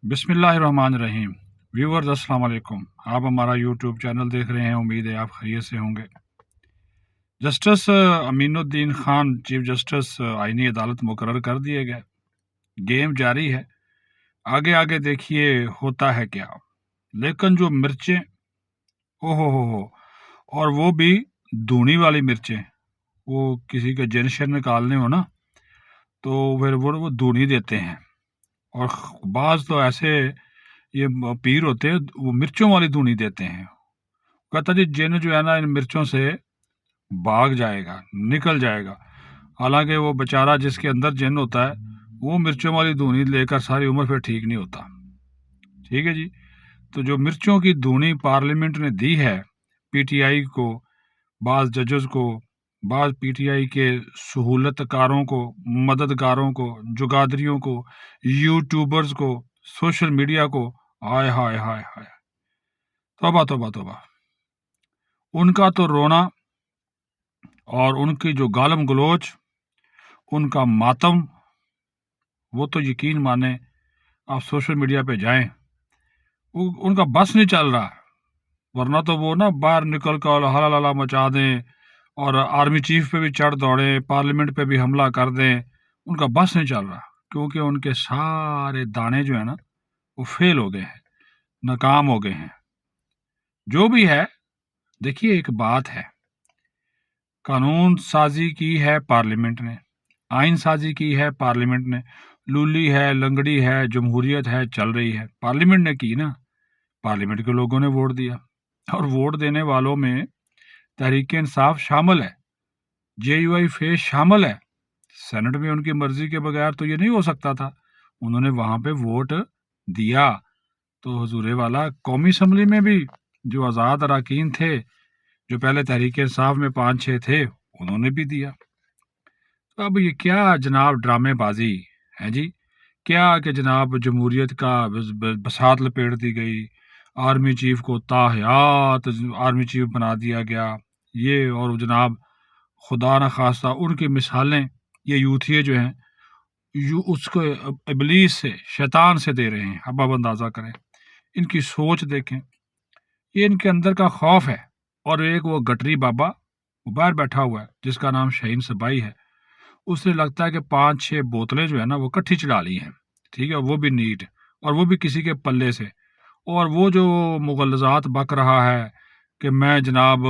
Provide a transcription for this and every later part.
बिस्मिल्लाहिर्रहमानिर्रहीम। व्यूवर्स अस्सलाम वालेकुम। आप हमारा यूट्यूब चैनल देख रहे हैं, उम्मीद है आप खैरियत से होंगे। Justice Aminuddin Khan chief justice आईनी अदालत मुकर्रर कर दिए गए। गेम जारी है, आगे आगे देखिए होता है क्या। लेकिन जो मिर्चें, ओ हो, और वो भी धूनी वाली मिर्चें, वो किसी के जिन निकालने हो ना तो फिर वो धूनी देते हैं। और बाज तो ऐसे ये पीर होते हैं, वो मिर्चों वाली धूनी देते हैं। कहता जी जिन जो है ना इन मिर्चों से भाग जाएगा, निकल जाएगा। हालांकि वो बेचारा जिसके अंदर जिन होता है वो मिर्चों वाली धूनी लेकर सारी उम्र फिर ठीक नहीं होता। ठीक है जी। तो जो मिर्चों की धूनी पार्लियामेंट ने दी है पीटीआई को, बाज जजेस को, बाज पीटीआई के सहूलतकारों को, मददगारों को, जुगादरियों को, यूट्यूबर्स को, सोशल मीडिया को, हाय हाय हाय हाय, तौबा तौबा तौबा। उनका तो रोना और उनकी जो गालम गलोच, उनका मातम, वो तो यकीन माने आप सोशल मीडिया पे जाएं, उनका बस नहीं चल रहा। वरना तो वो ना बाहर निकल कर हला मचा दें और आर्मी चीफ पे भी चढ़ दौड़े, पार्लियामेंट पे भी हमला कर दें। उनका बस नहीं चल रहा, क्योंकि उनके सारे दाने जो है ना वो फेल हो गए हैं, नाकाम हो गए हैं। जो भी है, देखिए एक बात है, कानून साजी की है पार्लियामेंट ने, आइन साजी की है पार्लियामेंट ने, लूली है, लंगड़ी है, जमहूरियत है, चल रही है, पार्लियामेंट ने की ना। पार्लियामेंट के लोगों ने वोट दिया, और वोट देने वालों में तहरीक इंसाफ शामिल है, जेयूआई फेस शामिल है। सेनेट में उनकी मर्जी के बगैर तो ये नहीं हो सकता था, उन्होंने वहां पे वोट दिया। तो हुजूरे वाला कौमी असम्बली में भी जो आज़ाद अरकान थे, जो पहले तहरीक इंसाफ में 5-6 थे, उन्होंने भी दिया। तो अब ये क्या जनाब ड्रामेबाजी है जी, क्या कि जनाब जमहूरियत का बसात लपेट दी गई, आर्मी चीफ को ताहयात आर्मी चीफ बना दिया गया ये, और जनाब खुदा न खास्ता उनकी मिसालें ये यूथिये जो हैं उसको इबलीस से, शैतान से दे रहे हैं। अब आप अंदाज़ा करें, इनकी सोच देखें, ये इनके अंदर का खौफ है। और एक वो गटरी बाबा वो बाहर बैठा हुआ है जिसका नाम शाहीन सबाई है, उसने लगता है कि 5-6 बोतलें जो है ना वो इकट्ठी चढ़ा ली हैं, ठीक है, वो भी नीट, और वो भी किसी के पल्ले से। और वो जो मुगलजात बक रहा है कि मैं जनाब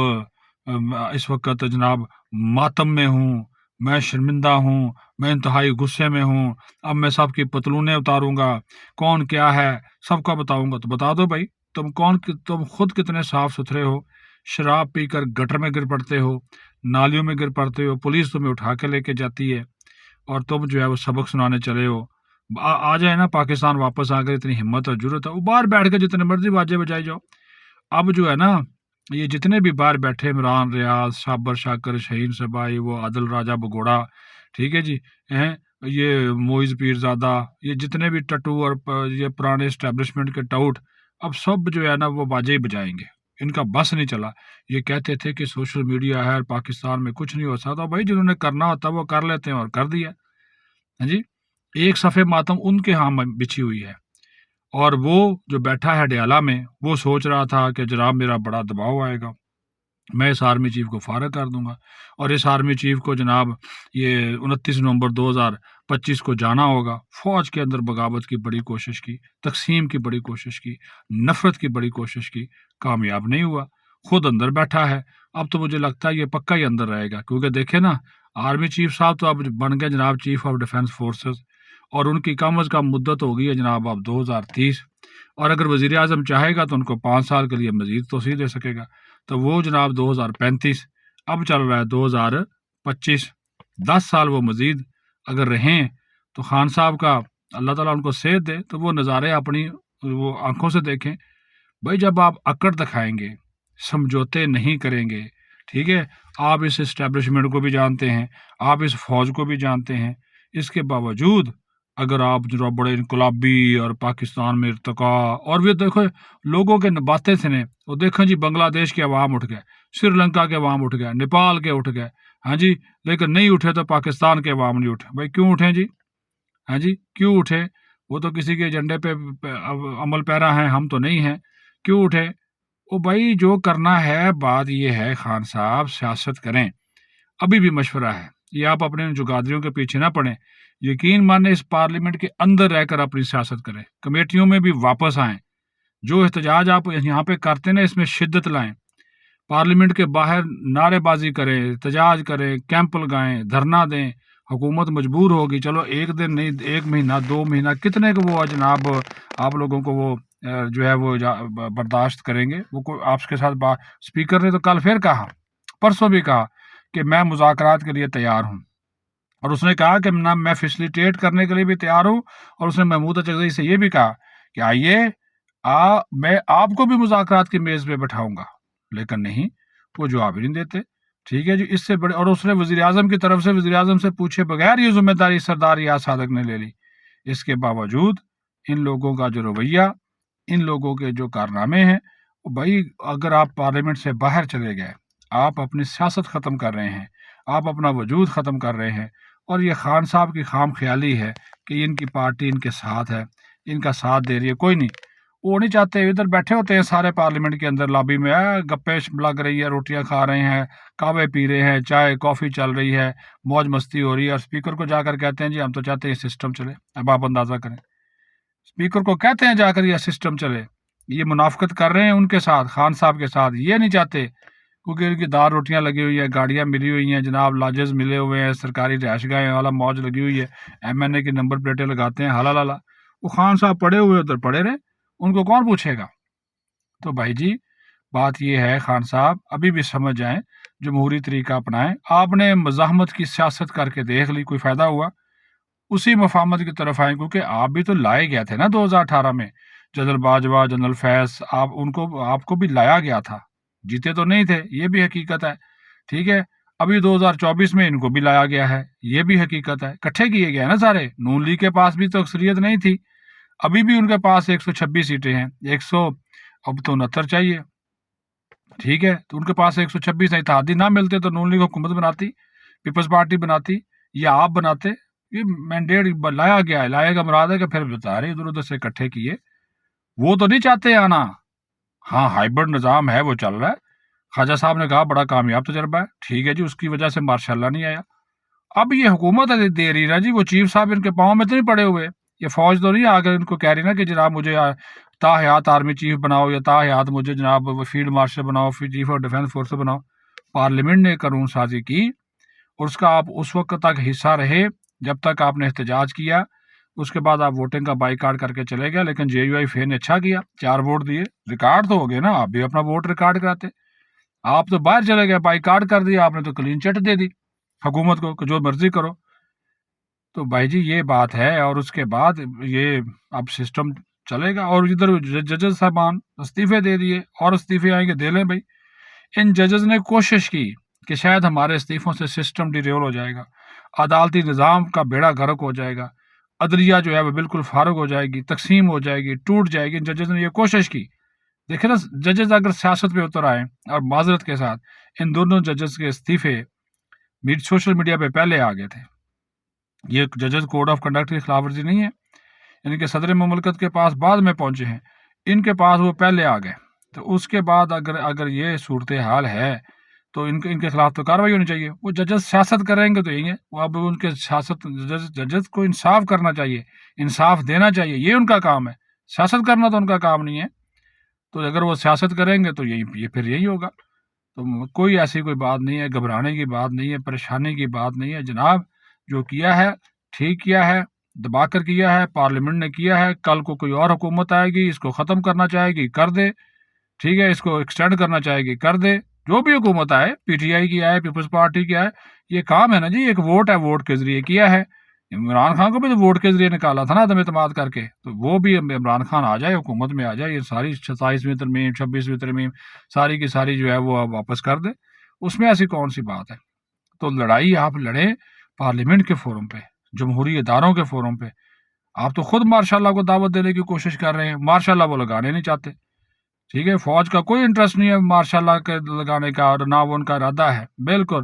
इस वक्त जनाब मातम में हूँ, मैं शर्मिंदा हूँ, मैं इंतहाई गुस्से में हूँ, अब मैं सबकी पतलूनें उतारूंगा, कौन क्या है सबका बताऊंगा। तो बता दो भाई, तुम खुद कितने साफ सुथरे हो? शराब पीकर गटर में गिर पड़ते हो, नालियों में गिर पड़ते हो, पुलिस तुम्हें उठा के लेके जाती है, और तुम जो है वो सबक सुनाने चले हो। आ जाए ना पाकिस्तान वापस, आकर इतनी हिम्मत और जरूरत है, वो बाहर बैठ के जितने मर्जी बाजे बजाई जाओ। अब जो है ना ये जितने भी बाहर बैठे, इमरान रियाज, शाबर शाकर, शहीन सबाई, वो आदिल राजा बगोड़ा, ठीक है जी, हैं, ये मोइज पीरजादा, ये जितने भी टट्टू और ये पुराने इस्टेब्लिशमेंट के टाउट, अब सब जो है ना वो बाजे ही बजाएंगे। इनका बस नहीं चला। ये कहते थे कि सोशल मीडिया है और पाकिस्तान में कुछ नहीं हो सकता। भाई जिन्होंने करना होता वो कर लेते हैं, और कर दिया। हाँ जी, एक सफ़े मातम उनके यहाँ बिछी हुई है। और वो जो बैठा है डयाला में, वो सोच रहा था कि जनाब मेरा बड़ा दबाव आएगा, मैं इस आर्मी चीफ को फारग कर दूंगा, और इस आर्मी चीफ को जनाब ये 29 नवंबर 2025 को जाना होगा। फौज के अंदर बगावत की बड़ी कोशिश की, तकसीम की बड़ी कोशिश की, नफरत की बड़ी कोशिश की, कामयाब नहीं हुआ। खुद अंदर बैठा है। अब तो मुझे लगता है ये पक्का ही अंदर रहेगा, क्योंकि देखे ना आर्मी चीफ साहब तो अब बन गए जनाब चीफ ऑफ डिफेंस फोर्सेस, और उनकी कम अज़ कम मुद्दत हो गई है जनाब अब 2030। और अगर वज़ीर आज़म चाहेगा तो उनको 5 साल के लिए मज़ीद तोसीह दे सकेगा। तो वो जनाब 2035, अब चल रहा है 2025, 10 साल वो मज़ीद अगर रहें तो खान साहब का अल्लाह ताला उनको सेहत दे, तो वो नज़ारे अपनी वो आंखों से देखें। भाई जब आप अकड़ दिखाएंगे, समझौते नहीं करेंगे, ठीक है, आप इस इस्टेब्लिशमेंट को भी जानते हैं, आप इस फौज को भी जानते हैं, इसके बावजूद अगर आप जो बड़े इनकलाबी और पाकिस्तान में इर्तिका, और भी देखो लोगों के बातें थे ने, वो देखो जी बांग्लादेश के अवाम उठ गए, श्रीलंका के अवाम उठ गए, नेपाल के उठ गए, हाँ जी, लेकिन नहीं उठे तो पाकिस्तान के अवाम नहीं उठे। भाई क्यों उठे जी? हाँ जी, क्यों उठे? وہ تو کسی کے ایجنڈے پہ عمل پیرا ہیں، ہم تو نہیں ہیں، کیوں اٹھے؟ او بھائی جو کرنا ہے، بات یہ ہے خان صاحب، سیاست کریں، ابھی بھی مشورہ ہے، یہ آپ اپنے ان جگادریوں کے پیچھے نہ پڑیں، یقین مانیں اس پارلیمنٹ کے اندر رہ کر اپنی سیاست کریں، کمیٹیوں میں بھی واپس آئیں، جو احتجاج آپ یہاں پہ کرتے ہیں نا، اس میں شدت لائیں، پارلیمنٹ کے باہر نعرے بازی کریں، احتجاج کریں، کیمپ لگائیں، دھرنا دیں، حکومت مجبور ہوگی، چلو ایک دن نہیں، 1 مہینہ 2 مہینہ کتنے کو وہ جناب آپ لوگوں کو وہ جو ہے وہ برداشت کریں گے، وہ آپ کے ساتھ اسپیکر نے تو کل پھر کہا، پرسوں بھی کہا کہ میں مذاکرات کے لیے تیار ہوں، اور اس نے کہا کہ نہ میں فیسلیٹیٹ کرنے کے لیے بھی تیار ہوں، اور اس نے محمود چغزئی سے یہ بھی کہا کہ آئیے میں آپ کو بھی مذاکرات کی میز پہ بٹھاؤں گا، لیکن نہیں، وہ جواب ہی نہیں دیتے، ٹھیک ہے جی، اس سے بڑے، اور اس نے وزیر اعظم کی طرف سے وزیر اعظم سے پوچھے بغیر یہ ذمہ داری سردار ریاض صادق نے لے لی، اس کے باوجود ان لوگوں کا جو رویہ، ان لوگوں کے جو کارنامے ہیں، بھائی اگر آپ پارلیمنٹ سے باہر چلے گئے، آپ اپنی سیاست ختم کر رہے ہیں، آپ اپنا وجود ختم کر رہے ہیں، اور یہ خان صاحب کی خام خیالی ہے کہ ان کی پارٹی ان کے ساتھ ہے، ان کا ساتھ دے رہی ہے، کوئی نہیں، وہ نہیں چاہتے، ادھر بیٹھے ہوتے ہیں سارے پارلیمنٹ کے اندر لابی میں، گپے لگ رہی ہے، روٹیاں کھا رہے ہیں، کعوے پی رہے ہیں، چائے کافی چل رہی ہے، موج مستی ہو رہی ہے، اور اسپیکر کو جا کر کہتے ہیں جی ہم تو چاہتے ہیں سسٹم چلے، اب آپ اندازہ کریں، اسپیکر کو کہتے ہیں جا کر یہ سسٹم چلے، یہ منافقت کر رہے ہیں ان کے ساتھ، خان صاحب کے ساتھ، یہ نہیں چاہتے، کیونکہ ان کی دار روٹیاں لگی ہوئی ہیں، گاڑیاں ملی ہوئی ہیں جناب، لاجز ملے ہوئے ہیں، سرکاری رہائش گاہیں والا موج لگی ہوئی ہے، MNA کی نمبر پلیٹیں لگاتے ہیں، حالا لالا، وہ خان صاحب پڑے ہوئے ادھر پڑے رہے، ان کو کون پوچھے گا؟ تو بھائی جی بات یہ ہے خان صاحب، ابھی بھی سمجھ جائیں، جمہوری طریقہ اپنائیں، آپ نے مزاحمت کی سیاست کر کے دیکھ لی، کوئی فائدہ ہوا؟ اسی مفاہمت کی طرف آئیں، کیونکہ آپ بھی تو لائے گئے تھے نا 2018 میں، جنرل باجوہ، جنرل فیض، آپ کو بھی لایا گیا تھا، جیتے تو نہیں تھے، یہ بھی حقیقت ہے، ٹھیک ہے، ابھی 2024 میں ان کو بھی لایا گیا ہے، یہ بھی حقیقت ہے، اکٹھے کیے گئے نا سارے، نون لیگ کے پاس بھی تو اکثریت نہیں تھی، ابھی بھی ان کے پاس 126 سیٹیں ہیں، 100 اب تو 69 چاہیے، ٹھیک ہے، تو ان کے پاس 126 اتحادی نہ ملتے تو نون لیگ حکومت بناتی، پیپلز پارٹی بناتی، یا آپ بناتے، یہ مینڈیٹ لایا گیا ہے، لائے گا مراد ہے کہ پھر بتا رہے ادھر ادھر سے اکٹھے کیے، وہ تو نہیں چاہتے آنا، ہاں ہائبرڈ نظام ہے وہ چل رہا ہے، خواجہ صاحب نے کہا بڑا کامیاب تجربہ ہے، ٹھیک ہے جی، اس کی وجہ سے ماشاء اللہ نہیں آیا، اب یہ حکومت دے رہی نا جی، وہ چیف صاحب ان کے پاؤں میں تو نہیں پڑے ہوئے، یہ فوج تو نہیں آ کر ان کو کہہ رہی نا کہ جناب مجھے تا حیات آرمی چیف بناؤ، یا تا حیات مجھے جناب فیلڈ مارشل بناؤ، چیف آف ڈیفینس فورس بناؤ، پارلیمنٹ نے قانون سازی کی، اور اس کا آپ اس وقت تک حصہ رہے جب تک آپ نے احتجاج کیا، اس کے بعد آپ ووٹنگ کا بائی کاٹ کر کے چلے گئے، لیکن JUI فے نے اچھا کیا، 4 ووٹ دیے، ریکارڈ تو ہو گئے نا، آپ بھی اپنا ووٹ ریکارڈ کراتے، آپ تو باہر چلے گئے، بائی کاٹ کر دیا، آپ نے تو کلین چٹ دے دی حکومت کو کہ جو مرضی کرو، تو بھائی جی یہ بات ہے، اور اس کے بعد یہ اب سسٹم چلے گا، اور ادھر ججز صاحبان استعفے دے دیے، اور استعفے آئیں گے دے لیں بھائی، ان ججز نے کوشش کی کہ شاید ہمارے استعفوں سے سسٹم ڈیریول ہو جائے گا، عدالتی نظام کا بیڑا غرق ہو جائے گا، عدلیہ جو ہے وہ بالکل فارغ ہو جائے گی، تقسیم ہو جائے گی، ٹوٹ جائے گی، ان ججز نے یہ کوشش کی، دیکھیں نا، ججز اگر سیاست پہ اتر آئیں، اور معذرت کے ساتھ ان دونوں ججز کے استعفے سوشل میڈیا پہ پہلے آ گئے تھے، یہ ججز کوڈ آف کنڈکٹ کی خلاف ورزی نہیں ہے، یعنی کہ صدر مملکت کے پاس بعد میں پہنچے ہیں، ان کے پاس وہ پہلے آ گئے، تو اس کے بعد اگر یہ صورتحال ہے تو ان کے خلاف تو کاروائی ہونی چاہیے، وہ ججز سیاست کریں گے تو یہی ہے، وہ اب ان کے سیاست ججز کو انصاف کرنا چاہیے، انصاف دینا چاہیے، یہ ان کا کام ہے، سیاست کرنا تو ان کا کام نہیں ہے، تو اگر وہ سیاست کریں گے تو یہ پھر یہی ہوگا، تو کوئی ایسی کوئی بات نہیں ہے، گھبرانے کی بات نہیں ہے، پریشانی کی بات نہیں ہے جناب، جو کیا ہے ٹھیک کیا ہے، دبا کر کیا ہے، پارلیمنٹ نے کیا ہے، کل کو کوئی اور حکومت آئے گی، اس کو ختم کرنا چاہے گی کر دے، ٹھیک ہے، اس کو ایکسٹینڈ کرنا چاہے گی کر دے، جو بھی حکومت آئے، PTI کی آئے، پیپلز پارٹی کی آئے، یہ کام ہے نا جی، ایک ووٹ ہے، ووٹ کے ذریعے کیا ہے، عمران خان کو بھی تو ووٹ کے ذریعے نکالا تھا نا عدم اعتماد کر کے، تو وہ بھی عمران خان آ جائے، حکومت میں آ جائے، یہ ساری 27ویں ترمیم 26ویں ترمیم ساری کی ساری جو ہے وہ واپس کر دے، اس میں ایسی کون سی بات ہے، تو لڑائی آپ لڑیں پارلیمنٹ کے فورم پہ، جمہوری اداروں کے فورم پہ، آپ تو خود ماشاء اللہ کو دعوت دینے کی کوشش کر رہے ہیں، ماشاء اللہ وہ لگانے نہیں چاہتے، ٹھیک ہے، فوج کا کوئی انٹرسٹ نہیں ہے ماشاء اللہ کے لگانے کا، اور نہ وہ ان کا ارادہ ہے، بالکل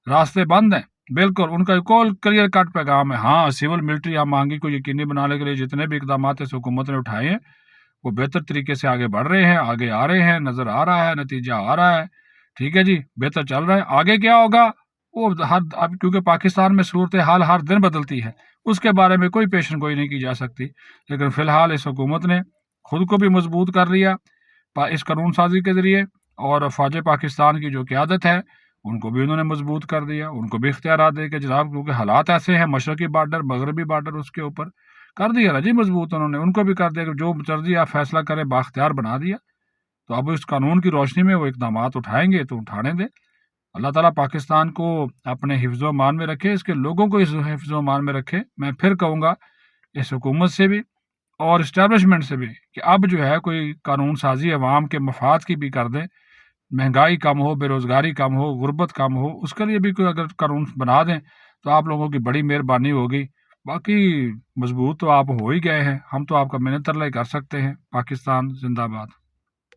راستے بند ہیں، बिल्कुल, उनका कॉल क्लियर कट पैगाम है। हाँ, सिविल मिलिट्री हम-आहंगी को यकीनी बनाने के लिए जितने भी इक़दामात इस हुकूमत ने उठाए हैं, वो बेहतर तरीके से आगे बढ़ रहे हैं, आगे आ रहे हैं, नज़र आ रहा है, नतीजा आ रहा है। ठीक है जी, बेहतर चल रहा है। आगे क्या होगा, वो अब क्योंकि पाकिस्तान में सूरत-ए-हाल हर दिन बदलती है, उसके बारे में कोई पेशन गोई नहीं की जा सकती। लेकिन फ़िलहाल इस हुकूमत ने खुद को भी मज़बूत कर लिया इस कानून साज़ी के ज़रिए, और फ़ौज पाकिस्तान की जो क़यादत है, उनको भी उन्होंने मज़बूत कर दिया। उनको भी इख्तियारात दे के जनाब, क्योंकि हालात ऐसे हैं, मशरक़ी बॉर्डर, मग़रबी बॉर्डर, उसके ऊपर कर दिया ना जी मज़बूत उन्होंने। उनको भी कर दिया कि जो मर्ज़ी आप फ़ैसला करें, बाख्तियार बना दिया। तो अब इस कानून की रोशनी में वो इक़दामात उठाएँगे तो उठाने दें। अल्लाह ताला पाकिस्तान को अपने हिफ्ज़-ओ-अमान में रखे, इसके लोगों को इस हिफ्ज़-ओ-अमान में रखे। मैं फिर कहूँगा इस हुकूमत से भी और एस्टैब्लिशमेंट से भी कि अब जो है कोई कानून साज़ी अवाम के मफ़ाद की भी कर दें। महंगाई कम हो, बेरोज़गारी कम हो, गुर्बत कम हो, उसके लिए भी कोई अगर कानून बना दें, तो आप लोगों की बड़ी मेहरबानी होगी। बाकी मज़बूत तो आप हो ही गए हैं, हम तो आपका मिन्नत तरले कर सकते हैं। पाकिस्तान ज़िंदाबाद।